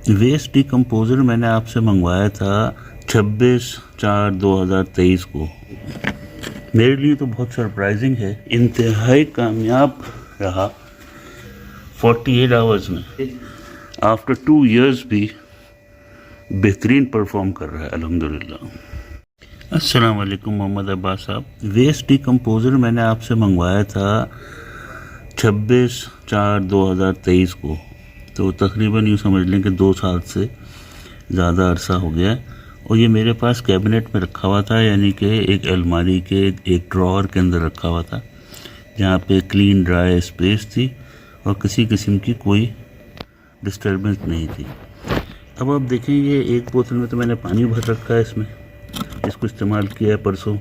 Waste decomposer मैंने आपसे मंगवाया था 26/4/2023 को। मेरे लिए तो बहुत सरप्राइजिंग है, इंतहाई कामयाब रहा। 48 आवर्स में आफ्टर 2 इयर्स भी बेहतरीन परफॉर्म कर रहा है अल्हम्दुलिल्लाह। अस्सलाम वालेकुम मोहम्मद अब्बास साहब। वेस्ट डिकम्पोज़र मैंने आपसे मंगवाया था 26/4/2023 को, तो तकरीबन यूँ समझ लें कि 2 साल से ज़्यादा अरसा हो गया है। और ये मेरे पास कैबिनेट में रखा हुआ था, यानी कि एक अलमारी के एक ड्रॉअर के अंदर रखा हुआ था, जहाँ पे क्लीन ड्राई स्पेस थी और किसी किस्म की कोई डिस्टर्बेंस नहीं थी। अब आप देखें, ये एक बोतल में तो मैंने पानी भर रखा है, इसमें इसको इस्तेमाल किया है परसों,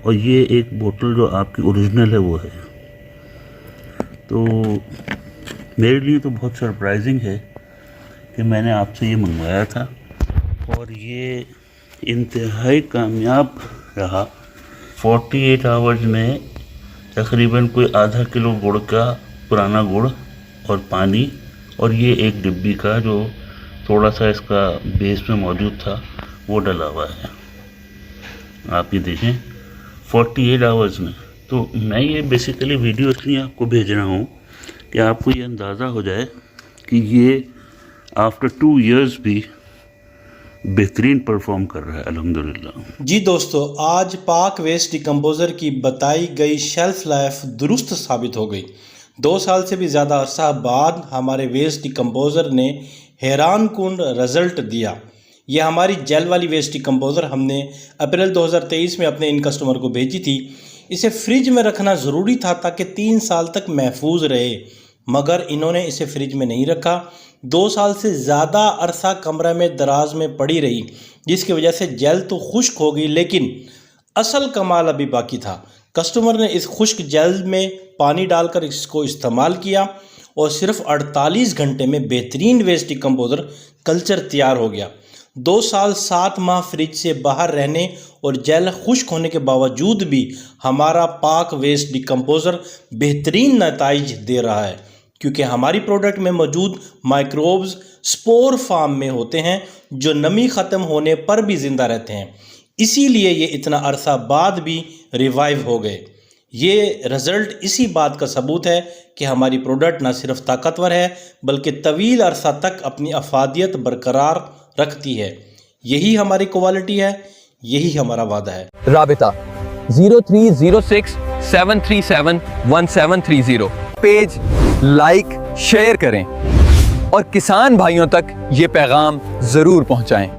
और ये एक बोतल जो आपकी ओरिजिनल है वो है। तो मेरे लिए तो बहुत सरप्राइजिंग है कि मैंने आपसे ये मंगवाया था और ये इंतहाई कामयाब रहा। 48 आवर्स में तकरीबन कोई आधा किलो गुड़ का पुराना गुड़ और पानी, और ये एक डिब्बी का जो थोड़ा सा इसका बेस में मौजूद था वो डला हुआ है। आप ये देखें 48 आवर्स में। तो मैं ये बेसिकली वीडियो इसलिए आपको भेज रहा हूँ कि आपको ये अंदाज़ा हो जाए कि ये आफ्टर 2 इयर्स भी बेहतरीन परफॉर्म कर रहा है अल्हम्दुलिल्लाह। जी दोस्तों, आज पाक वेस्ट डिकम्पोज़र की बताई गई शेल्फ लाइफ दुरुस्त साबित हो गई। 2 साल से भी ज़्यादा अरसा बाद हमारे वेस्ट डिकम्पोज़र ने हैरान कुन रिज़ल्ट दिया। यह हमारी जेल वाली वेस्ट डिकम्पोज़र हमने अप्रैल 2023 में अपने इन कस्टमर को भेजी थी। इसे फ्रिज में रखना ज़रूरी था ताकि 3 साल तक महफूज रहे, मगर इन्होंने इसे फ्रिज में नहीं रखा। 2 साल से ज़्यादा अरसा कमरा में दराज में पड़ी रही, जिसकी वजह से जेल तो खुश्क हो गई, लेकिन असल कमाल अभी बाकी था। कस्टमर ने इस खुश्क जेल में पानी डालकर इसको इस्तेमाल किया और सिर्फ 48 घंटे में बेहतरीन वेस्ट डिकम्पोज़र कल्चर तैयार हो गया। 2 साल 7 माह फ्रिज से बाहर रहने और जेल खुश्क होने के बावजूद भी हमारा पाक वेस्ट डिकम्पोज़र बेहतरीन नताइज दे रहा है, क्योंकि हमारी प्रोडक्ट में मौजूद माइक्रोब्स स्पोर फार्म में होते हैं जो नमी ख़त्म होने पर भी ज़िंदा रहते हैं। इसीलिए ये इतना अरसा बाद भी रिवाइव हो गए। ये रिज़ल्ट इसी बात का सबूत है कि हमारी प्रोडक्ट न सिर्फ ताकतवर है बल्कि तवील अरसा तक अपनी अफादियत बरकरार रखती है। यही हमारी क्वालिटी है, यही हमारा वादा है। राबिता 030673711730। पेज लाइक शेयर करें और किसान भाइयों तक ये पैगाम ज़रूर पहुंचाएं।